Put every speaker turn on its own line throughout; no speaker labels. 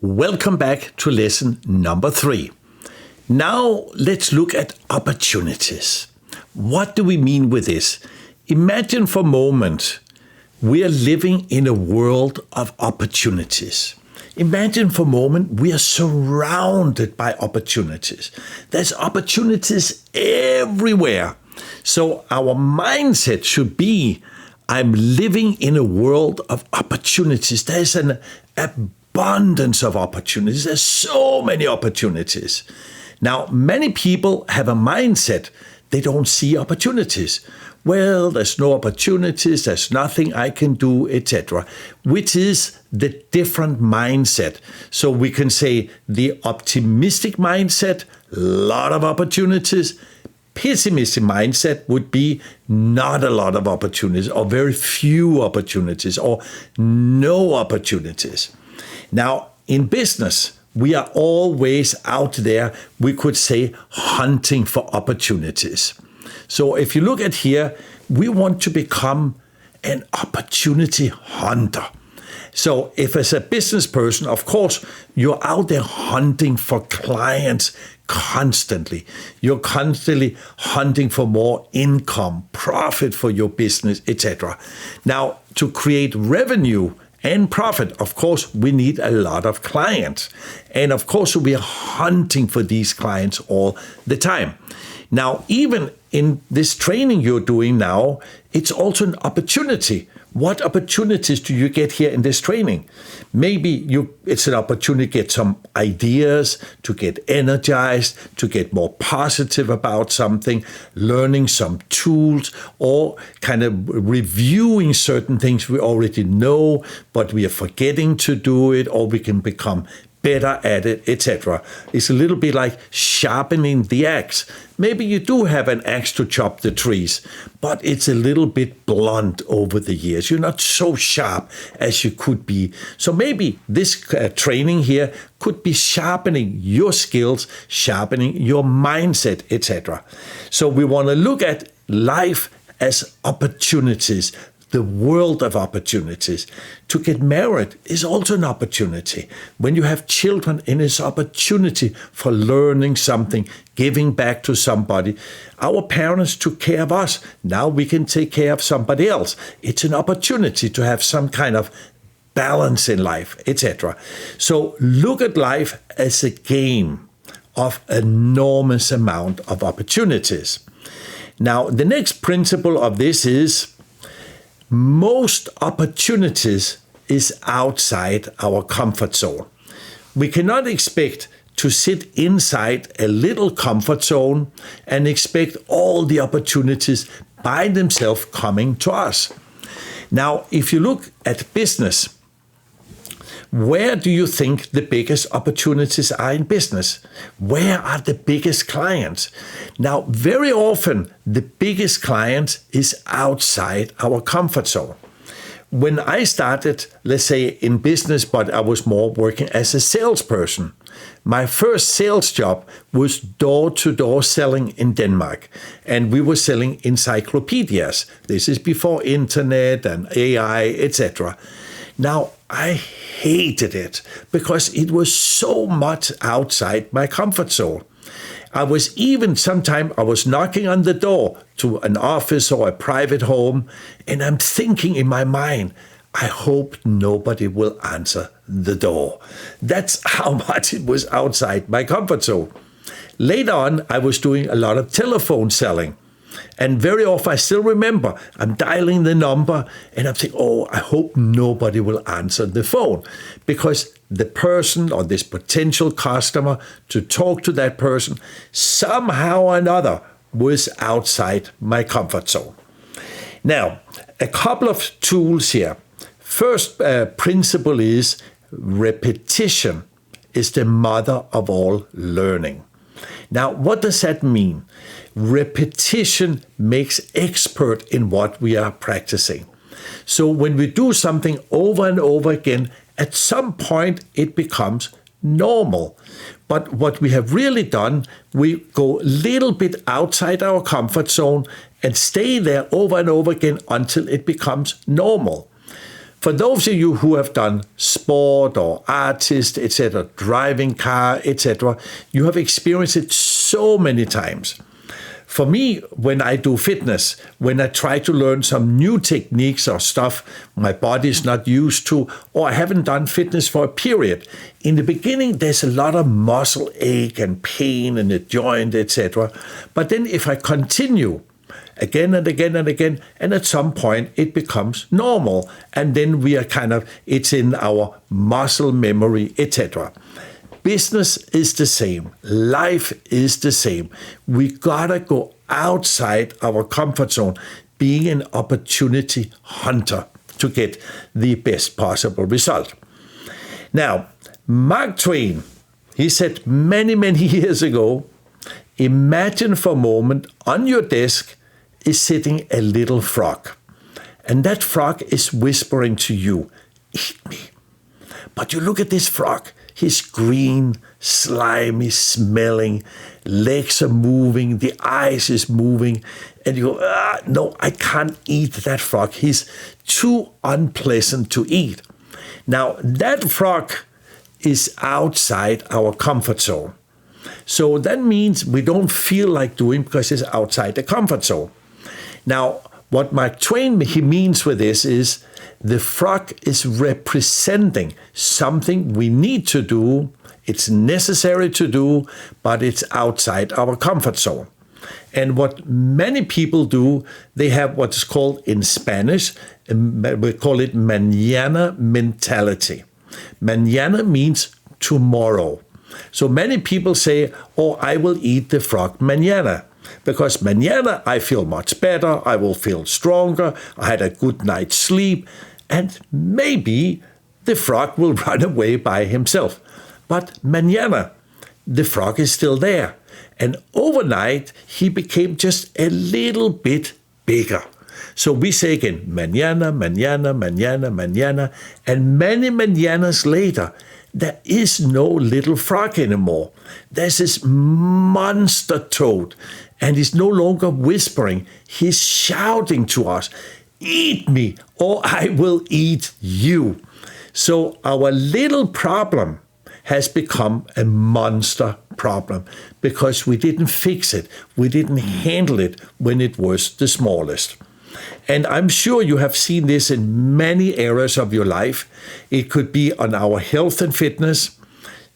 Welcome back to lesson number 3. Now let's look at opportunities. What do we mean with this? Imagine for a moment we are living in a world of opportunities. Imagine for a moment we are surrounded by opportunities. There's opportunities everywhere. So our mindset should be, I'm living in a world of opportunities. There's an abundance of opportunities. There's so many opportunities. Now, many people have a mindset, they don't see opportunities. Well, there's no opportunities, there's nothing I can do, etc., which is the different mindset. So we can say the optimistic mindset, a lot of opportunities. Pessimistic mindset would be not a lot of opportunities, or very few opportunities, or no opportunities. Now, in business, we are always out there, we could say, hunting for opportunities. So if you look at here, we want to become an opportunity hunter. So if as a business person, of course, you're out there hunting for clients constantly. You're constantly hunting for more income, profit for your business, etc. Now, to create revenue and profit, of course, we need a lot of clients. And of course, we are hunting for these clients all the time. Now, even in this training you're doing now, it's also an opportunity. What opportunities do you get here in this training? Maybe it's an opportunity to get some ideas, to get energized, to get more positive about something, learning some tools, or kind of reviewing certain things we already know, but we are forgetting to do it, or we can become better at it, etc. It's a little bit like sharpening the axe. Maybe you do have an axe to chop the trees, but it's a little bit blunt over the years. You're not so sharp as you could be. So maybe this training here could be sharpening your skills, sharpening your mindset, etc. So we want to look at life as opportunities, the world of opportunities. To get married is also an opportunity. When you have children, it is an opportunity for learning something, giving back to somebody. Our parents took care of us. Now we can take care of somebody else. It's an opportunity to have some kind of balance in life, etc. So look at life as a game of enormous amount of opportunities. Now, the next principle of this is most opportunities is outside our comfort zone. We cannot expect to sit inside a little comfort zone and expect all the opportunities by themselves coming to us. Now, if you look at business, where do you think the biggest opportunities are in business? Where are the biggest clients? Now, very often, the biggest client is outside our comfort zone. When I started, let's say, in business, but I was more working as a salesperson, my first sales job was door-to-door selling in Denmark. And we were selling encyclopedias. This is before internet and AI, etc. Now, I hated it because it was so much outside my comfort zone. I was knocking on the door to an office or a private home, and I'm thinking in my mind, I hope nobody will answer the door. That's how much it was outside my comfort zone. Later on, I was doing a lot of telephone selling. And very often, I still remember, I'm dialing the number and I'm saying, I hope nobody will answer the phone. Because the person or this potential customer, to talk to that person, somehow or another was outside my comfort zone. Now, a couple of tools here. First principle is repetition is the mother of all learning. Now, what does that mean? Repetition makes expert in what we are practicing. So when we do something over and over again, at some point it becomes normal. But what we have really done, we go a little bit outside our comfort zone and stay there over and over again until it becomes normal. For those of you who have done sport or artist, etc., driving car, etc., you have experienced it so many times. For me, when I do fitness, when I try to learn some new techniques or stuff my body is not used to, or I haven't done fitness for a period, in the beginning there's a lot of muscle ache and pain in the joint, etc. But then if I continue again and again and again, and at some point it becomes normal, and then we are it's in our muscle memory, etc. Business is the same. Life is the same. We gotta go outside our comfort zone, being an opportunity hunter to get the best possible result. Now, Mark Twain, he said many, many years ago, imagine for a moment on your desk is sitting a little frog. And that frog is whispering to you, eat me. But you look at this frog, he's green, slimy, smelling, legs are moving, the eyes is moving, and you go, no, I can't eat that frog. He's too unpleasant to eat. Now, that frog is outside our comfort zone. So that means we don't feel like doing because it's outside the comfort zone. Now, what Mark Twain he means with this is the frog is representing something we need to do, it's necessary to do, but it's outside our comfort zone. And what many people do, they have what's called in Spanish, we call it mañana mentality. Mañana means tomorrow. So many people say, oh, I will eat the frog mañana. Because mañana I feel much better, I will feel stronger, I had a good night's sleep, and maybe the frog will run away by himself. But mañana, the frog is still there. And overnight, he became just a little bit bigger. So we say again, mañana, mañana, mañana, mañana, and many mañanas later, there is no little frog anymore. There's this monster toad, and he's no longer whispering. He's shouting to us, eat me, or I will eat you. So our little problem has become a monster problem because we didn't fix it. We didn't handle it when it was the smallest. And I'm sure you have seen this in many areas of your life. It could be on our health and fitness.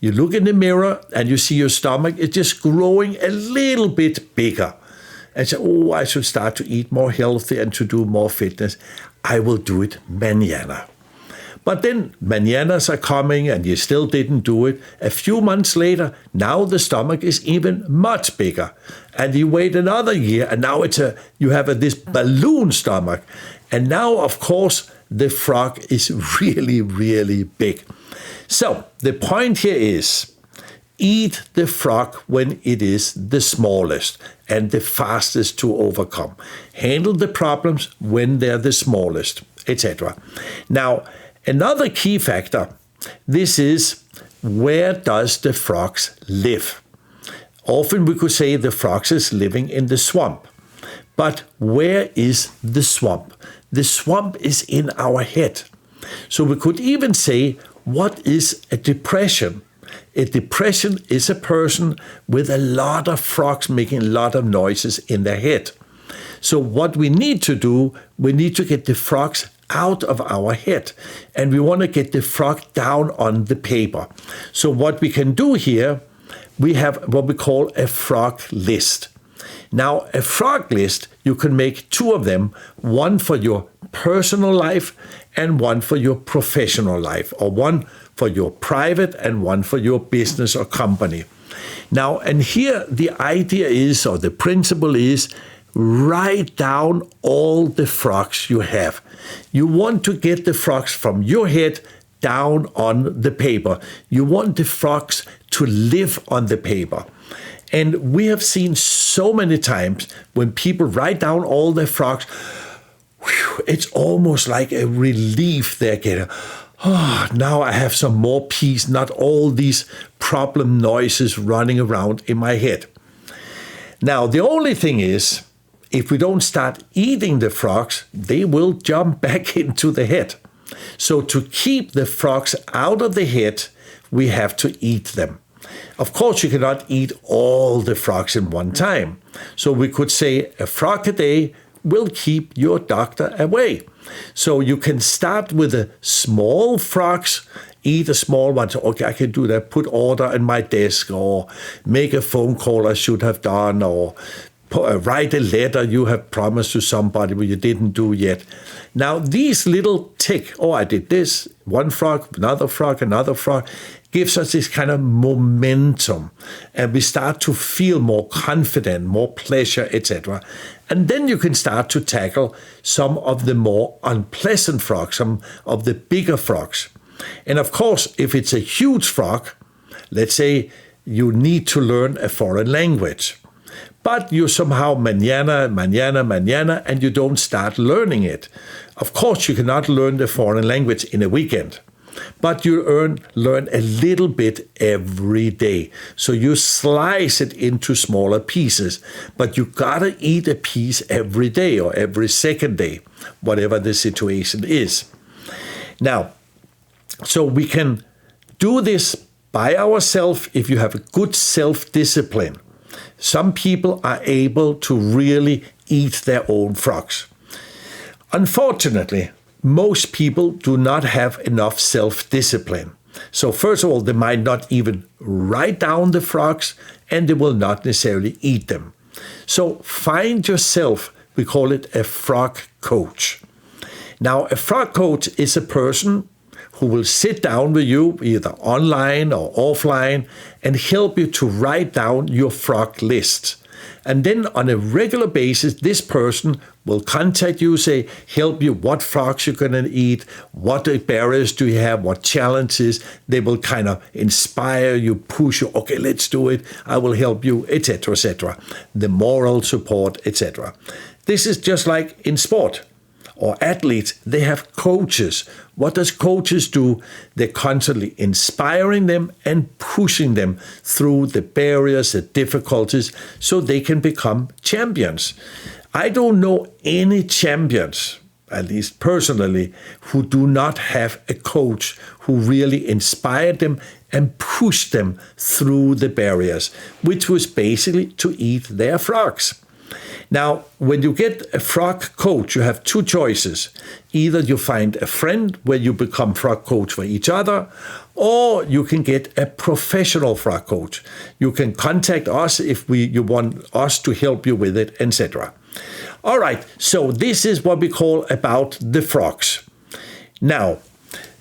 You look in the mirror and you see your stomach, it's just growing a little bit bigger. And say, oh, I should start to eat more healthy and to do more fitness. I will do it mañana. But then mañanas are coming and you still didn't do it. A few months later, now the stomach is even much bigger. And you wait another year and now you have this balloon stomach. And now, of course, the frog is really, really big. So the point here is, eat the frog when it is the smallest and the fastest to overcome. Handle the problems when they're the smallest, etc. Now, another key factor, this is where does the frogs live? Often we could say the frogs is living in the swamp. But where is the swamp? The swamp is in our head. So we could even say, what is a depression? A depression is a person with a lot of frogs making a lot of noises in their head. So what we need to do, we need to get the frogs out of our head. And we want to get the frog down on the paper. So what we can do here, we have what we call a frog list. Now, a frog list, you can make two of them, one for your personal life and one for your professional life, or one for your private and one for your business or company. Now, and here the idea is, or the principle is, write down all the frogs you have. You want to get the frogs from your head down on the paper. You want the frogs to live on the paper. And we have seen so many times when people write down all their frogs, it's almost like a relief they're getting. Oh, now I have some more peace, not all these problem noises running around in my head. Now, the only thing is, if we don't start eating the frogs, they will jump back into the head. So to keep the frogs out of the head, we have to eat them. Of course, you cannot eat all the frogs in one time. So we could say a frog a day will keep your doctor away. So you can start with the small frogs, eat a small one. So, okay, I can do that, put order in my desk, or make a phone call I should have done, or write a letter you have promised to somebody but you didn't do yet. Now, these little tick, I did this, one frog, another frog, gives us this kind of momentum. And we start to feel more confident, more pleasure, etc. And then you can start to tackle some of the more unpleasant frogs, some of the bigger frogs. And of course, if it's a huge frog, let's say you need to learn a foreign language, but you somehow mañana, and you don't start learning it. Of course, you cannot learn the foreign language in a weekend, but you learn a little bit every day. So you slice it into smaller pieces, but you gotta eat a piece every day or every second day, whatever the situation is. Now, so we can do this by ourselves if you have a good self-discipline. Some people are able to really eat their own frogs. Unfortunately, most people do not have enough self-discipline. So first of all, they might not even write down the frogs, and they will not necessarily eat them. So find yourself, we call it a frog coach. Now, a frog coach is a person who will sit down with you, either online or offline, and help you to write down your frog list. And then on a regular basis, this person will contact you, help you what frogs you're going to eat, what barriers do you have, what challenges. They will kind of inspire you, push you, okay, let's do it, I will help you, etc., etc. The moral support, etc. This is just like in sport. Or athletes, they have coaches. What does coaches do? They're constantly inspiring them and pushing them through the barriers, the difficulties, so they can become champions. I don't know any champions, at least personally, who do not have a coach who really inspired them and pushed them through the barriers, which was basically to eat their frogs. Now, when you get a frog coach, you have two choices. Either you find a friend where you become frog coach for each other, or you can get a professional frog coach. You can contact us if you want us to help you with it, etc. All right, so this is what we call about the frogs. Now,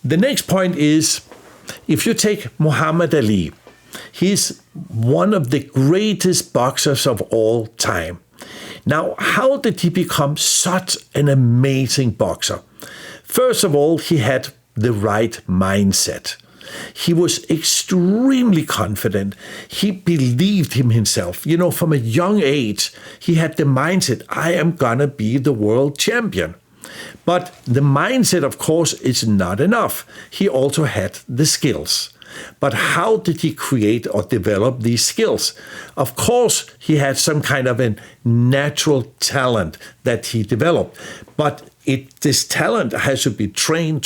the next point is, if you take Muhammad Ali, he's one of the greatest boxers of all time. Now, how did he become such an amazing boxer? First of all, he had the right mindset. He was extremely confident. He believed in himself. From a young age, he had the mindset, I am gonna be the world champion. But the mindset, of course, is not enough. He also had the skills. But how did he create or develop these skills? Of course, he had some kind of a natural talent that he developed. But this talent has to be trained.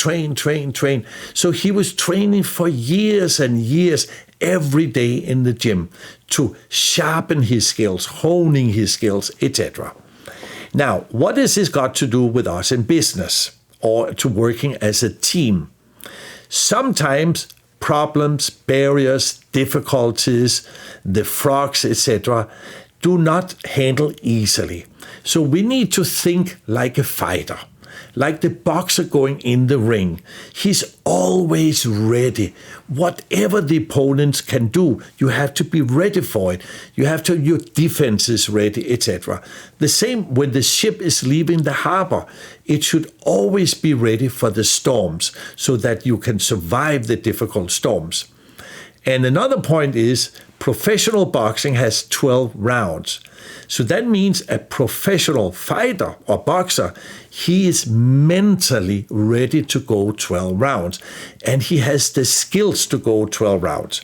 So he was training for years and years every day in the gym to sharpen his skills, honing his skills, etc. Now, what has this got to do with us in business or to working as a team? Sometimes problems, barriers, difficulties, the frogs, etc., do not handle easily. So we need to think like a fighter, like the boxer going in the ring. He's always ready. Whatever the opponents can do, you have to be ready for it. You have to, your defense is ready, etc. The same when the ship is leaving the harbor. It should always be ready for the storms so that you can survive the difficult storms. And another point is professional boxing has 12 rounds. So that means a professional fighter or boxer, he is mentally ready to go 12 rounds. And he has the skills to go 12 rounds.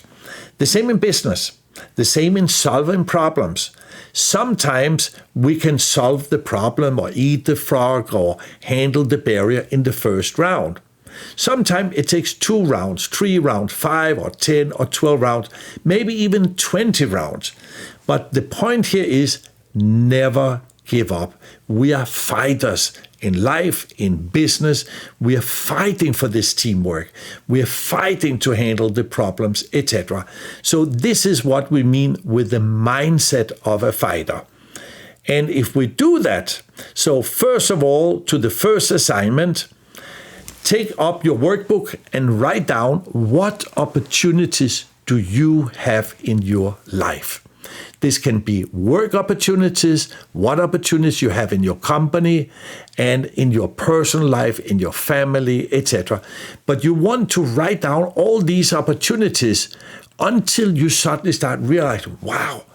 The same in business. The same in solving problems. Sometimes we can solve the problem or eat the frog or handle the barrier in the first round. Sometimes it takes 2 rounds, 3 rounds, 5 or 10 or 12 rounds, maybe even 20 rounds. But the point here is never give up. We are fighters in life, in business. We are fighting for this teamwork. We are fighting to handle the problems, etc. So this is what we mean with the mindset of a fighter. And if we do that, so first of all, to the first assignment, take up your workbook and write down what opportunities do you have in your life. This can be work opportunities, what opportunities you have in your company and in your personal life, in your family, etc. But you want to write down all these opportunities until you suddenly start realizing, wow,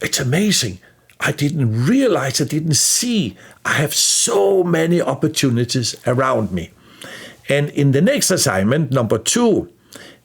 it's amazing. I didn't realize, I didn't see. I have so many opportunities around me. And in the next assignment, number 2,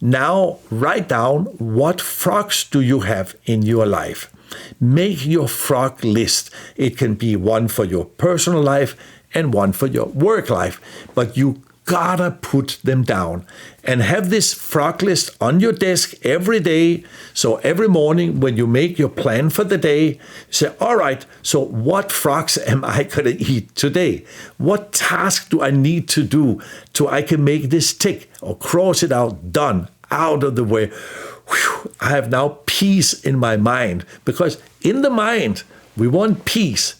now write down what frogs do you have in your life. Make your frog list. It can be one for your personal life and one for your work life. But you gotta put them down and have this frog list on your desk every day. So every morning when you make your plan for the day, say, all right, so what frogs am I gonna eat today? What task do I need to do so I can make this tick or cross it out, done, out of the way? Whew, I have now peace in my mind, because in the mind, we want peace.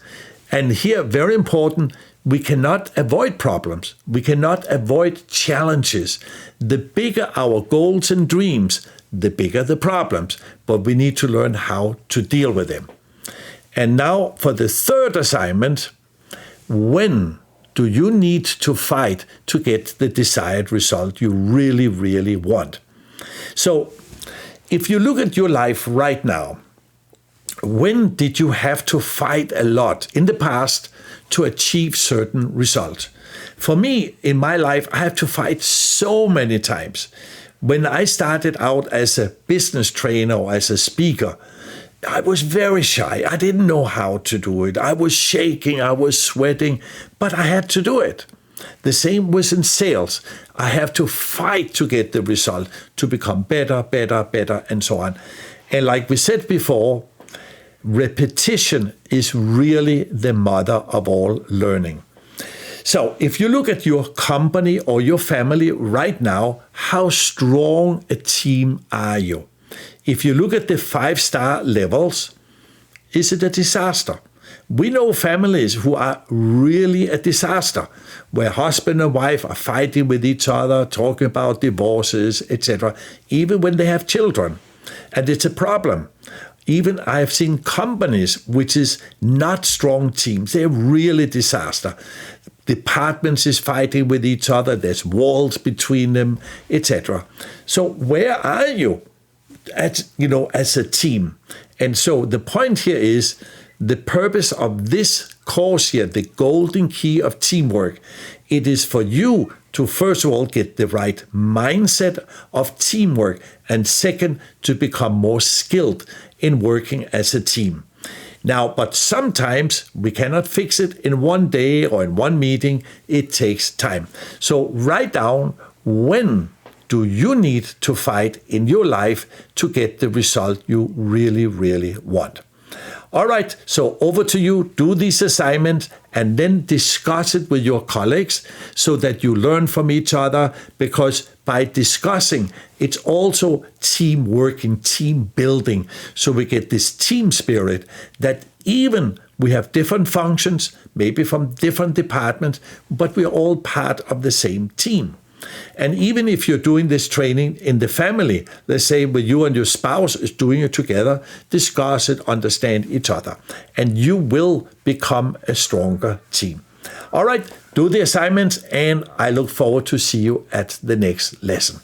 And here, very important, we cannot avoid problems. We cannot avoid challenges. The bigger our goals and dreams, the bigger the problems. But we need to learn how to deal with them. And now for the third assignment, when do you need to fight to get the desired result you really, really want? So if you look at your life right now, when did you have to fight a lot in the past to achieve certain results? For me, in my life, I have to fight so many times. When I started out as a business trainer or as a speaker, I was very shy. I didn't know how to do it. I was shaking, I was sweating, but I had to do it. The same was in sales. I have to fight to get the result, to become better, and so on. And like we said before, repetition is really the mother of all learning. So if you look at your company or your family right now, how strong a team are you? If you look at the 5-star levels, is it a disaster? We know families who are really a disaster, where husband and wife are fighting with each other, talking about divorces, etc., even when they have children. And it's a problem. Even I have seen companies which is not strong teams. They're really disaster. Departments is fighting with each other. There's walls between them, etc. So where are you as a team? And so the point here is the purpose of this course here, the golden key of teamwork. It is for you to, first of all, get the right mindset of teamwork, and second, to become more skilled in working as a team. Now, but sometimes we cannot fix it in one day or in one meeting. It takes time. So write down, when do you need to fight in your life to get the result you really, really want? All right, so over to you. Do these assignments and then discuss it with your colleagues so that you learn from each other, because by discussing, it's also team working, team building. So we get this team spirit that even we have different functions, maybe from different departments, but we're all part of the same team. And even if you're doing this training in the family, let's say with you and your spouse is doing it together, discuss it, understand each other, and you will become a stronger team. All right, do the assignments, and I look forward to see you at the next lesson.